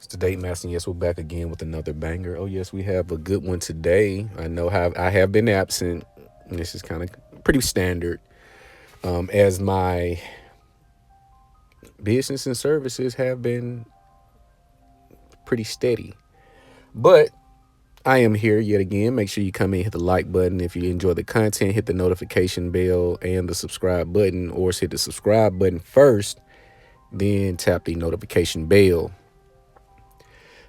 It's the Date Master. Yes, we're back again with another banger. Oh, yes, we have a good one today. I know how I have been absent. And this is kind of pretty standard. As my business and services have been pretty steady. But I am here yet again. Make sure you come in, hit the like button. If you enjoy the content, hit the notification bell and the subscribe button, or hit the subscribe button first, then tap the notification bell.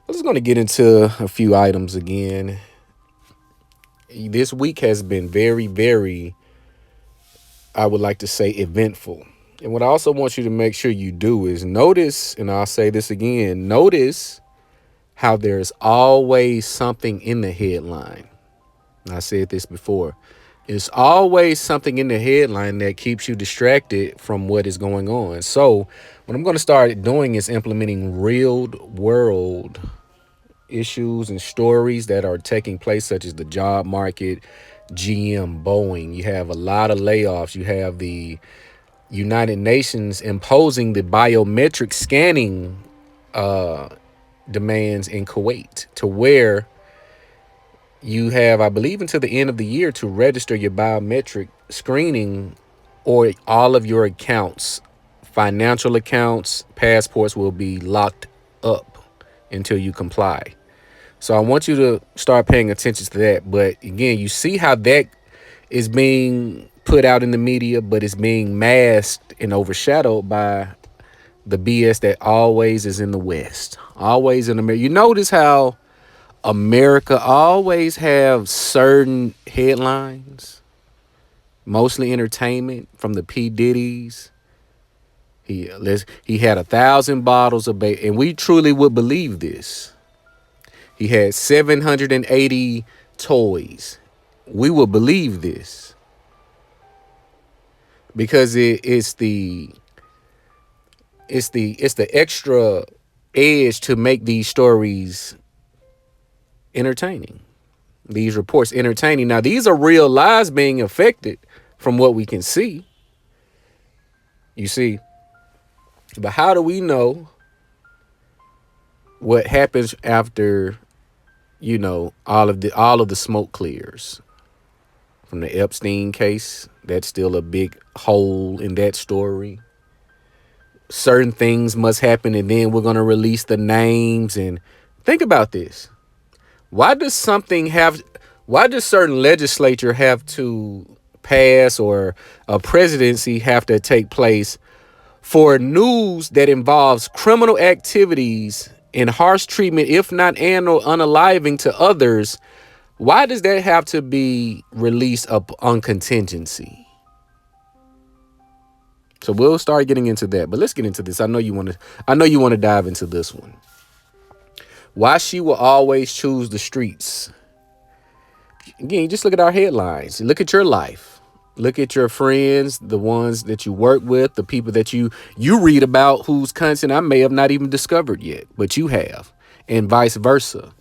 I'm just going to get into a few items again. This week has been very, very, I would like to say, eventful. And what I also want you to make sure you do is notice, and I'll say this again, notice how there's always something in the headline. I said this before. It's always something in the headline that keeps you distracted from what is going on. So what I'm going to start doing is implementing real world issues and stories that are taking place, such as the job market, GM, Boeing. You have a lot of layoffs. You have the United Nations imposing the biometric scanning demands in Kuwait, to where you have, I believe, until the end of the year to register your biometric screening, or all of your accounts, financial accounts, passports will be locked up until you comply. So I want you to start paying attention to that. But again, you see how that is being put out in the media, but it's being masked and overshadowed by the BS that always is in the West, always in America. You notice how America always have certain headlines, mostly entertainment, from the P. Diddy's. He had 1,000 bottles of bait, and we truly would believe this. He had 780 toys. We will believe this because it's the extra edge to make these stories entertaining, these reports entertaining. Now, these are real lives being affected from what we can see. You see, but how do we know what happens after, all of the smoke clears from the Epstein case? That's still a big hole in that story. Certain things must happen, and then we're going to release the names. And think about this. Why does certain legislature have to pass, or a presidency have to take place for news that involves criminal activities and harsh treatment, if not annual unaliving to others? Why does that have to be released up on contingency? So we'll start getting into that, but let's get into this. I know you want to dive into this one. Why she will always choose the streets. Again, just look at our headlines. Look at your life. Look at your friends, the ones that you work with, the people that you read about, whose content I may have not even discovered yet, but you have, and vice versa.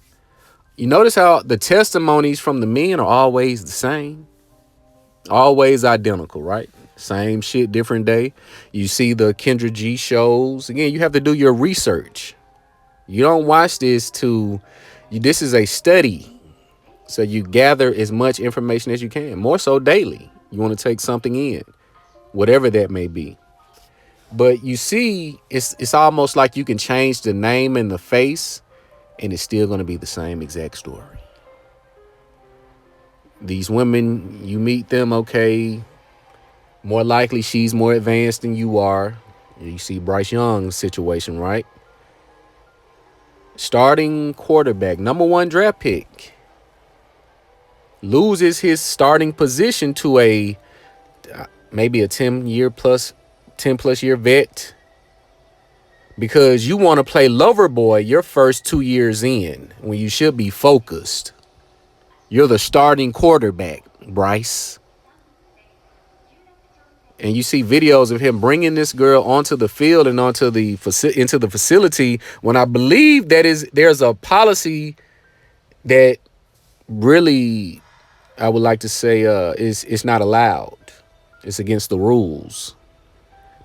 You notice how the testimonies from the men are always the same, always identical, right? Same shit, different day. You see the Kendra G shows. Again, you have to do your research. You don't watch this this is a study. So you gather as much information as you can, more so daily. You want to take something in, whatever that may be. But you see, it's almost like you can change the name and the face, and it's still going to be the same exact story. These women, you meet them, okay, more likely she's more advanced than you are. You see Bryce Young's situation, right? Starting quarterback, #1 draft pick, loses his starting position to maybe a 10 plus year vet, because you want to play lover boy your first 2 years in when you should be focused. You're the starting quarterback, Bryce. And you see videos of him bringing this girl onto the field and into the facility, when I believe there's a policy that really, I would like to say, it's not allowed. It's against the rules.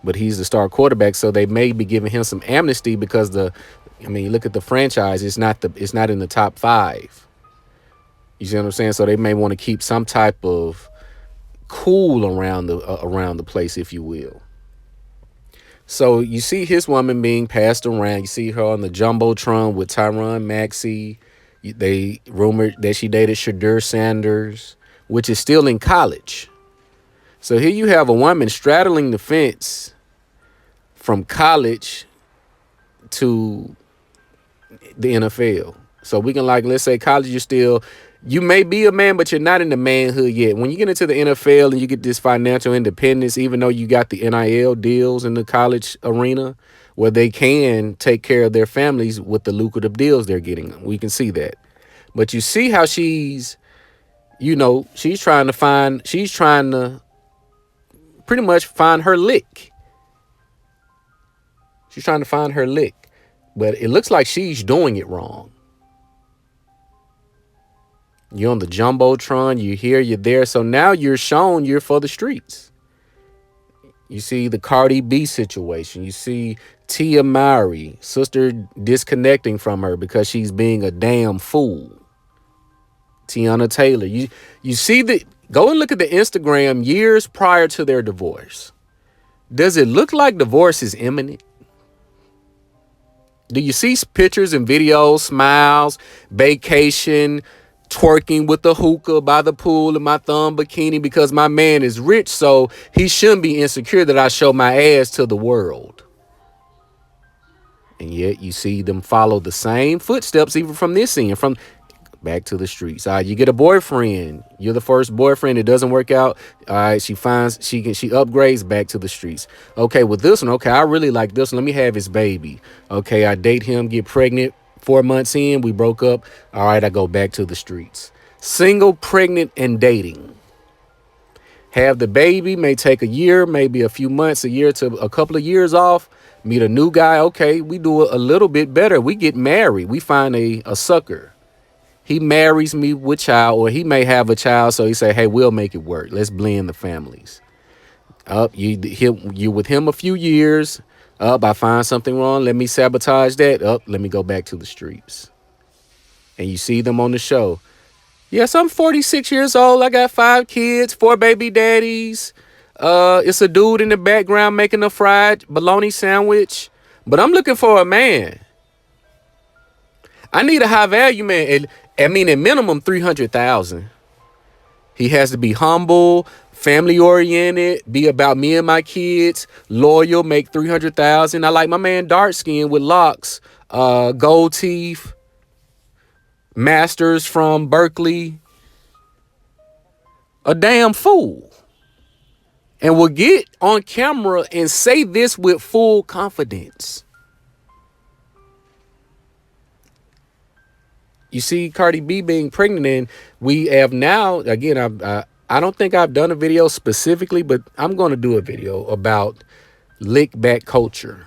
But he's the star quarterback, so they may be giving him some amnesty because I mean, look at the franchise. It's not in the top 5. You see what I'm saying? So they may want to keep some type of cool around the place, if you will. So you see his woman being passed around. You see her on the jumbotron with Tyrann Maxey. They rumored that she dated Shadur Sanders, which is still in college. So here you have a woman straddling the fence from college to the NFL. So we can, like, let's say college, you may be a man, but you're not in the manhood yet. When you get into the NFL and you get this financial independence, even though you got the NIL deals in the college arena where they can take care of their families with the lucrative deals they're getting, we can see that. But you see how she's trying to pretty much find her lick. She's trying to find her lick. But it looks like she's doing it wrong. You're on the jumbotron, you're here, you're there. So now you're shown you're for the streets. You see the Cardi B situation. You see Tia Mowry, sister disconnecting from her because she's being a damn fool. Tiana Taylor. You see go and look at the Instagram years prior to their divorce. Does it look like divorce is imminent? Do you see pictures and videos, smiles, vacation, twerking with the hookah by the pool in my thumb bikini because my man is rich, so he shouldn't be insecure that I show my ass to the world? And yet you see them follow the same footsteps even from this end, from back to the streets. All right, you get a boyfriend. You're the first boyfriend. It doesn't work out. All right, she upgrades back to the streets. Okay, with this one, okay, I really like this one. Let me have his baby. Okay, I date him, get pregnant. 4 months in, we broke up. All right, I go back to the streets. Single, pregnant, and dating. Have the baby, may take a year, maybe a few months, a year to a couple of years off. Meet a new guy. Okay, we do a little bit better. We get married. We find a sucker. He marries me with child, or he may have a child, so he say, hey, we'll make it work. Let's blend the families. You with him a few years. I find something wrong. Let me sabotage that. Let me go back to the streets. And you see them on the show. Yes, I'm 46 years old. I got 5 kids, 4 baby daddies. It's a dude in the background making a fried bologna sandwich. But I'm looking for a man. I need a high value man. At minimum 300,000. He has to be humble, family oriented, be about me and my kids, loyal, make 300,000. I like my man dark skin with locks, gold teeth, masters from Berkeley. A damn fool. And will get on camera and say this with full confidence. You see Cardi B being pregnant, and we have now, again, I don't think I've done a video specifically, but I'm going to do a video about lick back culture.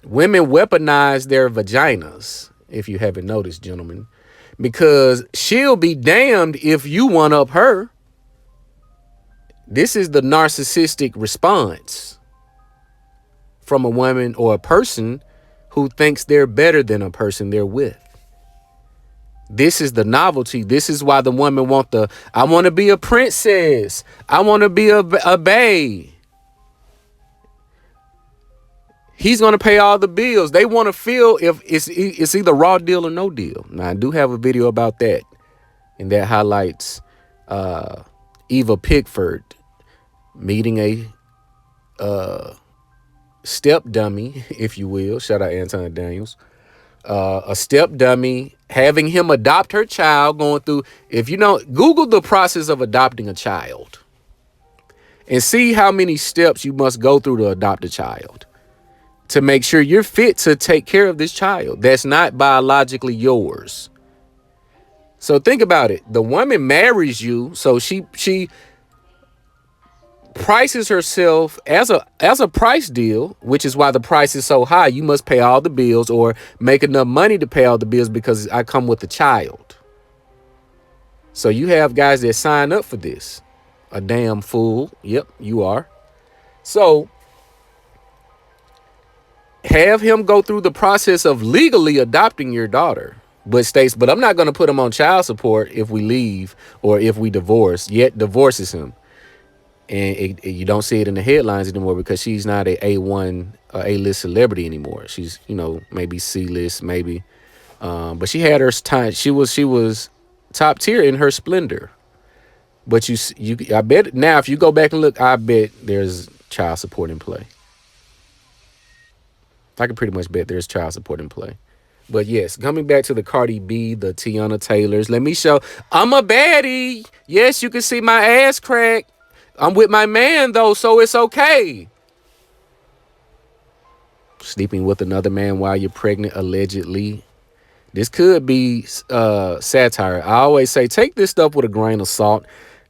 Women weaponize their vaginas, if you haven't noticed, gentlemen, because she'll be damned if you one up her. This is the narcissistic response from a woman or a person who thinks they're better than a person they're with. This is the novelty. This is why the woman I want to be a princess. I want to be a bae. He's going to pay all the bills. They want to feel if it's either raw deal or no deal. Now, I do have a video about that. And that highlights Eva Pickford meeting a step dummy, if you will. Shout out Anton Daniels. A step dummy, having him adopt her child, going through, if you know, Google the process of adopting a child and see how many steps you must go through to adopt a child to make sure you're fit to take care of this child that's not biologically yours. So think about it. The woman marries you, so she prices herself as a price deal, which is why the price is so high. You must pay all the bills or make enough money to pay all the bills because I come with a child. So you have guys that sign up for this. A damn fool. Yep, you are. So have him go through the process of legally adopting your daughter, but states, but I'm not going to put him on child support if we leave or if we divorce. Yet divorces him, and you don't see it in the headlines anymore because she's not A1 A-list celebrity anymore. She's, you know, maybe C-list, maybe, but she had her time. She was top tier in her splendor. But I bet now if you go back and look, I bet there's child support in play. I can pretty much bet there's child support in play. But yes, coming back to the Cardi B, the Tiana Taylors, let me show. I'm a baddie. Yes, you can see my ass crack. I'm with my man though, so it's okay. Sleeping with another man while you're pregnant, allegedly. This could be satire. I always say take this stuff with a grain of salt.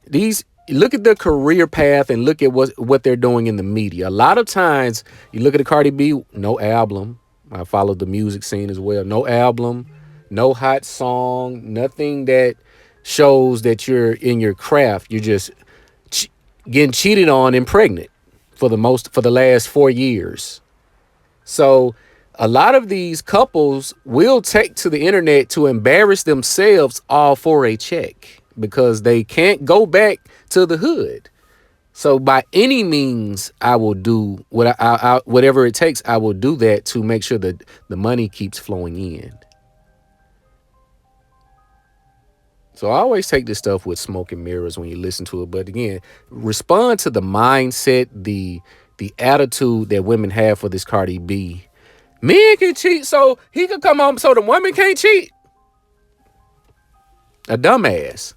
These Look at their career path and look at what they're doing in the media. A lot of times you look at the Cardi B, no album. I followed the music scene as well. No album, no hot song, nothing that shows that you're in your craft. You're just getting cheated on and pregnant for the last 4 years. So a lot of these couples will take to the internet to embarrass themselves all for a check because they can't go back to the hood. So by any means, I will do whatever it takes. I will do that to make sure that the money keeps flowing in. So I always take this stuff with smoke and mirrors when you listen to it. But again, respond to the mindset, the attitude that women have for this Cardi B. Men can cheat, so he could come home, so the woman can't cheat. A dumbass.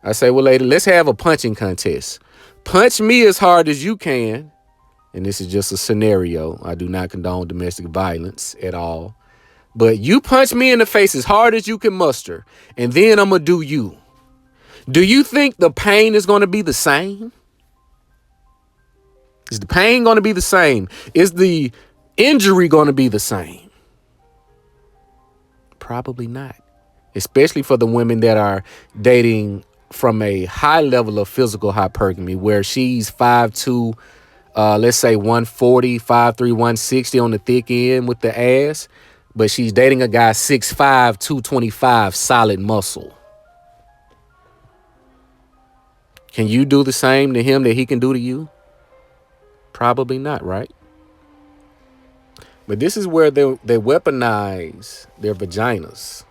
I say, well, lady, let's have a punching contest. Punch me as hard as you can. And this is just a scenario. I do not condone domestic violence at all. But you punch me in the face as hard as you can muster, and then I'm going to do you. Do you think the pain is going to be the same? Is the pain going to be the same? Is the injury going to be the same? Probably not. Especially for the women that are dating from a high level of physical hypergamy, where she's 5'2", let's say 140, 5'3", 160 on the thick end with the ass. But she's dating a guy 6'5", 225, solid muscle. Can you do the same to him that he can do to you? Probably not, right? But this is where they weaponize their vaginas.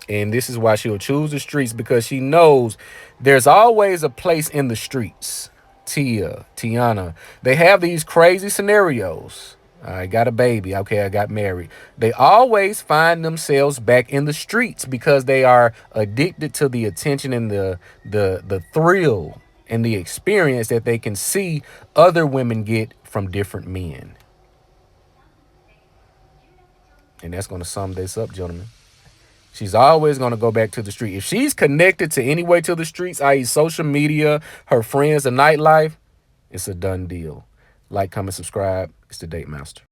And this is why she'll choose the streets, because she knows there's always a place in the streets. Tiana, they have these crazy scenarios. I got a baby. Okay, I got married. They always find themselves back in the streets because they are addicted to the attention and the thrill and the experience that they can see other women get from different men. And that's going to sum this up, gentlemen. She's always going to go back to the street. If she's connected to any way to the streets, i.e. social media, her friends, the nightlife, it's a done deal. Like, comment, subscribe. It's the Date Master.